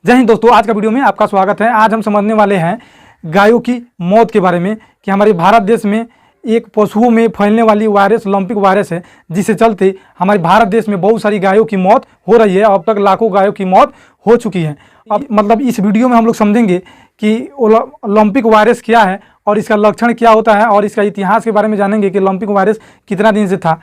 जय हिंद दोस्तों, आज का वीडियो में आपका स्वागत है। आज हम समझने वाले हैं गायों की मौत के बारे में कि हमारे भारत देश में एक पशुओं में फैलने वाली वायरस लंपिक वायरस है, जिससे चलते हमारे भारत देश में बहुत सारी गायों की मौत हो रही है। अब तक लाखों गायों की मौत हो चुकी है। अब मतलब इस वीडियो में हम लोग समझेंगे कि लंपिक वायरस क्या है और इसका लक्षण क्या होता है और इसका इतिहास के बारे में जानेंगे कि लंपिक वायरस कितना दिन से था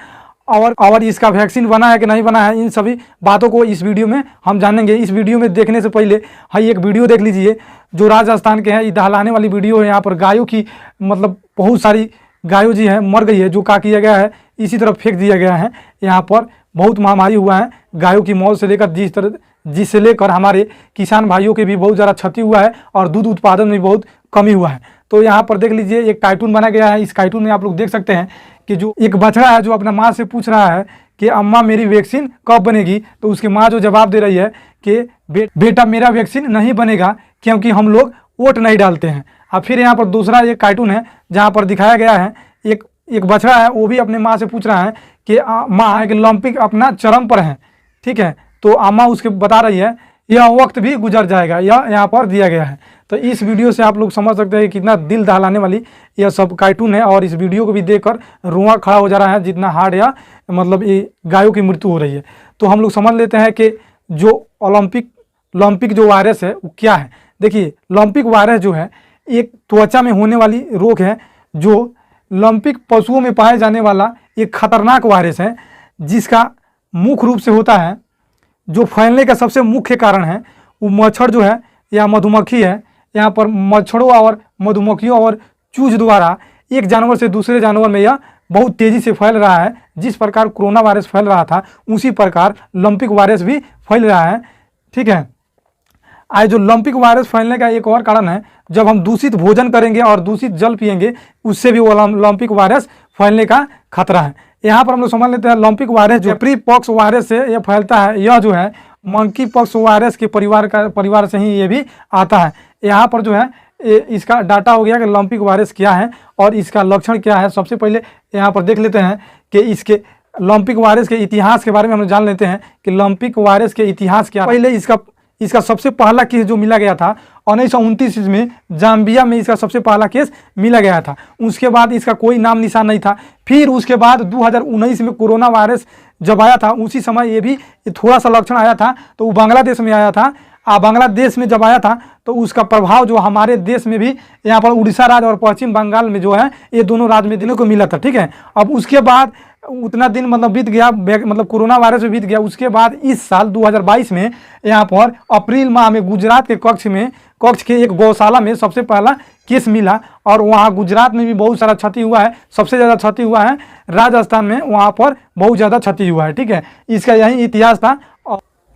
और इसका वैक्सीन बना है कि नहीं बना है। इन सभी बातों को इस वीडियो में हम जानेंगे। इस वीडियो में देखने से पहले एक वीडियो देख लीजिए जो राजस्थान के हैं। ये दहलाने वाली वीडियो है। यहाँ पर गायों की मतलब बहुत सारी गायों जी है मर गई है, जो क्या किया गया है इसी तरफ फेंक दिया गया है। यहाँ पर बहुत महामारी हुआ है गायों की मौत से लेकर जिससे लेकर हमारे किसान भाइयों के भी बहुत ज़्यादा क्षति हुआ है और दूध उत्पादन में बहुत कमी हुआ है। तो यहाँ पर देख लीजिए एक कार्टून बना गया है। इस कार्टून में आप लोग देख सकते हैं कि जो एक बछड़ा है जो अपना माँ से पूछ रहा है कि अम्मा मेरी वैक्सीन कब बनेगी, तो उसकी माँ जो जवाब दे रही है कि बेटा मेरा वैक्सीन नहीं बनेगा क्योंकि हम लोग वोट नहीं डालते हैं। अब फिर यहाँ पर दूसरा एक कार्टून है जहाँ पर दिखाया गया है एक बछड़ा है, वो भी अपने माँ से पूछ रहा है कि माँ एक लंपिक अपना चरम पर है, ठीक है। तो अम्मा उसके बता रही है यह वक्त भी गुजर जाएगा, यह यहाँ पर दिया गया है। तो इस वीडियो से आप लोग समझ सकते हैं कितना दिल दहलाने वाली यह सब कार्टून है और इस वीडियो को भी देखकर रोआ खड़ा हो जा रहा है, जितना हार्ड या मतलब ये गायों की मृत्यु हो रही है। तो हम लोग समझ लेते हैं कि जो लंपिक जो वायरस है वो क्या है। देखिए, लंपिक वायरस जो है एक त्वचा में होने वाली रोग है, जो लंपिक पशुओं में पाए जाने वाला एक खतरनाक वायरस है, जिसका मुख्य रूप से होता है जो फैलने का सबसे मुख्य कारण है वो मच्छर जो है या मधुमक्खी है। यहाँ पर मच्छरों और मधुमक्खियों और चूज द्वारा एक जानवर से दूसरे जानवर में यह बहुत तेज़ी से फैल रहा है। जिस प्रकार कोरोना वायरस फैल रहा था उसी प्रकार लंपिक वायरस भी फैल रहा है, ठीक है। आज जो लंपिक वायरस फैलने का एक और कारण है, जब हम दूषित भोजन करेंगे और दूषित जल पिएंगे उससे भी वो लंपिक वायरस फैलने का खतरा है। यहाँ पर हम लोग समझ लेते हैं लंपिक वायरस जो प्री पॉक्स वायरस से यह फैलता है। यह जो है मंकी पॉक्स वायरस के परिवार से ही ये भी आता है। यहाँ पर जो है इसका डाटा हो गया कि लंपिक वायरस क्या है और इसका लक्षण क्या है। सबसे पहले यहाँ पर देख लेते हैं कि इसके लंपिक वायरस के इतिहास के बारे में हम जान लेते हैं कि लंपिक वायरस के इतिहास क्या। पहले इसका सबसे पहला केस जो मिला गया था 1929 में जाम्बिया में इसका सबसे पहला केस मिला गया था। उसके बाद इसका कोई नाम निशान नहीं था। फिर उसके बाद 2019 में कोरोना वायरस जब आया था उसी समय ये भी थोड़ा सा लक्षण आया था, तो वो बांग्लादेश में आया था। बांग्लादेश में जब आया था तो उसका प्रभाव जो हमारे देश में भी यहाँ पर उड़ीसा राज्य और पश्चिम बंगाल में जो है ये दोनों राज्य में देखने को मिला था, ठीक है। अब उसके बाद उतना दिन मतलब बीत गया, मतलब कोरोना वायरस में बीत गया। उसके बाद इस साल 2022 में यहाँ पर अप्रैल माह में गुजरात के कक्ष के एक गौशाला में सबसे पहला केस मिला और वहाँ गुजरात में भी बहुत सारा क्षति हुआ है। सबसे ज़्यादा क्षति हुआ है राजस्थान में, वहाँ पर बहुत ज़्यादा क्षति हुआ है, ठीक है। इसका यही इतिहास था।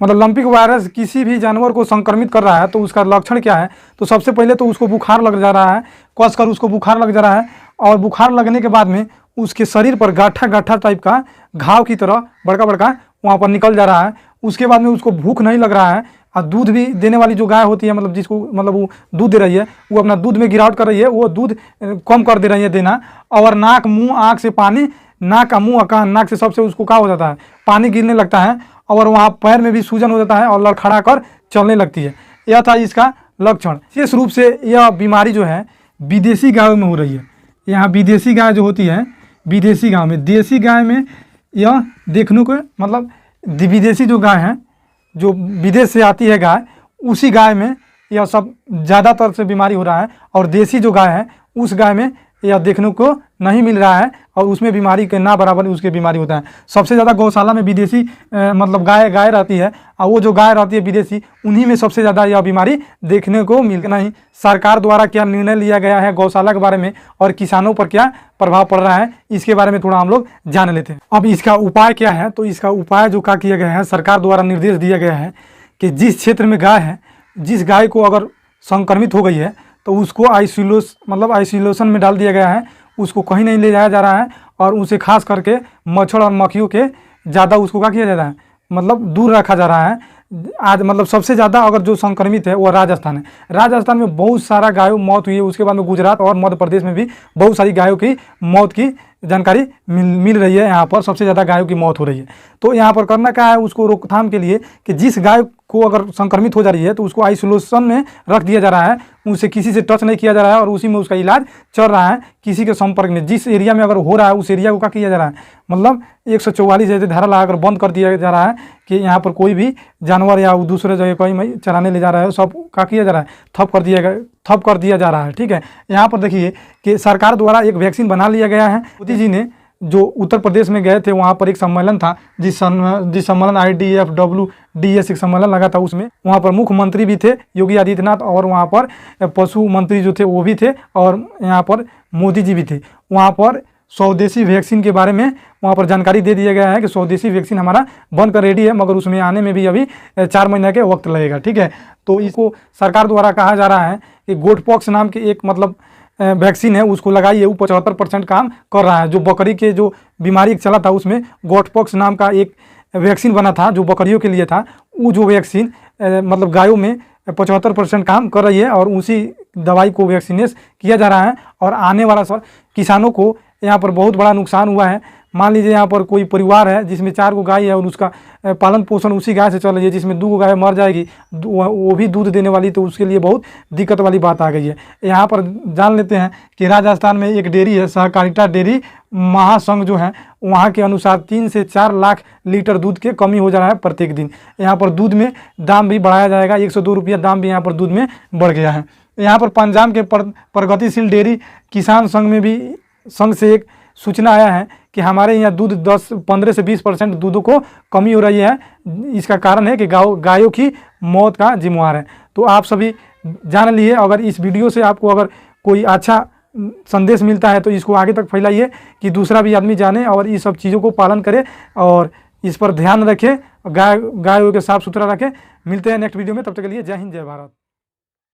मतलब लंपिक वायरस किसी भी जानवर को संक्रमित कर रहा है तो उसका लक्षण क्या है, तो सबसे पहले तो उसको बुखार लग जा रहा है, कसकर उसको बुखार लग जा रहा है और बुखार लगने के बाद में उसके शरीर पर गाठा टाइप का घाव की तरह बड़का वहाँ पर निकल जा रहा है। उसके बाद में उसको भूख नहीं लग रहा है और दूध भी देने वाली जो गाय होती है, मतलब जिसको मतलब वो दूध दे रही है, वो अपना दूध में गिरावट कर रही है, वो दूध कम कर दे रही है देना। और नाक मुँह आँख से पानी, नाक से सबसे उसको क्या हो जाता है, पानी गिरने लगता है और वहाँ पैर में भी सूजन हो जाता है और लड़खड़ा कर चलने लगती है। यह था इसका लक्षण। विशेष रूप से यह बीमारी जो है विदेशी गायों में हो रही है। यहाँ विदेशी गाय जो होती है, विदेशी गाय में, देसी गाय में यह देखने को मतलब विदेशी जो गाय है जो विदेश से आती है गाय, उसी गाय में यह सब ज़्यादातर से बीमारी हो रहा है और देसी जो गाय है उस गाय में यह देखने को नहीं मिल रहा है और उसमें बीमारी के ना बराबर उसके बीमारी होता है। सबसे ज़्यादा गौशाला में विदेशी मतलब गाय रहती है और वो जो गाय रहती है विदेशी, उन्हीं में सबसे ज़्यादा यह बीमारी देखने को मिल नहीं। सरकार द्वारा क्या निर्णय लिया गया है गौशाला के बारे में और किसानों पर क्या प्रभाव पड़ रहा है, इसके बारे में थोड़ा हम लोग जान लेते हैं। अब इसका उपाय क्या है, तो इसका उपाय जो क्या किया गया है, सरकार द्वारा निर्देश दिया गया है कि जिस क्षेत्र में गाय है, जिस गाय को अगर संक्रमित हो गई है तो उसको आइसोलेशन में डाल दिया गया है। उसको कहीं नहीं ले जाया जा रहा है और उसे खास करके मच्छर और मक्खियों के ज़्यादा उसको क्या किया जा रहा है, मतलब दूर रखा जा रहा है। आज मतलब सबसे ज़्यादा अगर जो संक्रमित है वो राजस्थान है। राजस्थान में बहुत सारा गायों मौत हुई है। उसके बाद में गुजरात और मध्य प्रदेश में भी बहुत सारी गायों की मौत की जानकारी मिल रही है। यहाँ पर सबसे ज़्यादा गायों की मौत हो रही है। तो यहाँ पर करना क्या है, उसको रोकथाम के लिए कि जिस गाय को अगर संक्रमित हो जा रही है तो उसको आइसोलेशन में रख दिया जा रहा है, उसे किसी से टच नहीं किया जा रहा है और उसी में उसका इलाज चल रहा है। किसी के संपर्क में जिस एरिया में अगर हो रहा है उस एरिया को क्या किया जा रहा है, मतलब 144 जैसे धारा लगाकर बंद कर दिया जा रहा है कि यहाँ पर कोई भी जानवर या दूसरे जगह कहीं चराने ले जा रहा है, सब क्या किया जा रहा है, ठप कर दिया जा रहा है। ठीक है, यहाँ पर देखिए कि सरकार द्वारा एक वैक्सीन बना लिया गया है। मोदी जी ने जो उत्तर प्रदेश में गए थे, वहाँ पर एक सम्मेलन था, जिस सम्मेलन IDFWDS एक सम्मेलन लगा था, उसमें वहाँ पर मुख्यमंत्री भी थे योगी आदित्यनाथ, और वहाँ पर पशु मंत्री जो थे वो भी थे, और यहाँ पर मोदी जी भी थे। वहाँ पर स्वदेशी वैक्सीन के बारे में वहाँ पर जानकारी दे दिया गया है कि स्वदेशी वैक्सीन हमारा बनकर रेडी है, मगर उसमें आने में भी अभी 4 महीने के वक्त लगेगा। ठीक है, तो इसको सरकार द्वारा कहा जा रहा है कि गोटपॉक्स नाम के एक मतलब वैक्सीन है, उसको लगाइए, वो 75% काम कर रहा है। जो बकरी के जो बीमारी चला था उसमें गोटपॉक्स नाम का एक वैक्सीन बना था जो बकरियों के लिए था, वो जो वैक्सीन मतलब गायों में 75% काम कर रही है, और उसी दवाई को वैक्सीनेट किया जा रहा है। और आने वाला किसानों को यहाँ पर बहुत बड़ा नुकसान हुआ है। मान लीजिए यहाँ पर कोई परिवार है जिसमें 4 गो गाय है और उसका पालन पोषण उसी गाय से चल रही है, जिसमें 2 गाय मर जाएगी, वो भी दूध देने वाली, तो उसके लिए बहुत दिक्कत वाली बात आ गई है। यहाँ पर जान लेते हैं कि राजस्थान में एक डेयरी है, सहकारिता डेयरी महासंघ जो है, वहाँ के अनुसार 3 से 4 लाख लीटर दूध के कमी हो जा रहा है प्रत्येक दिन। यहाँ पर दूध में दाम भी बढ़ाया जाएगा, 102 रुपया दाम भी यहाँ पर दूध में बढ़ गया है। यहाँ पर पंजाब के प्रगतिशील डेयरी किसान संघ से एक सूचना आया है कि हमारे यहाँ दूध 15 से 20% दूधों को कमी हो रही है। इसका कारण है कि गायों की मौत का जिम्मेवार है। तो आप सभी जान लिए, अगर इस वीडियो से आपको अगर कोई अच्छा संदेश मिलता है तो इसको आगे तक फैलाइए कि दूसरा भी आदमी जाने और इस सब चीज़ों को पालन करे और इस पर ध्यान रखें, गायों के साफ सुथरा रखें। मिलते हैं नेक्स्ट वीडियो में, तब तक के लिए जय हिंद जय भारत।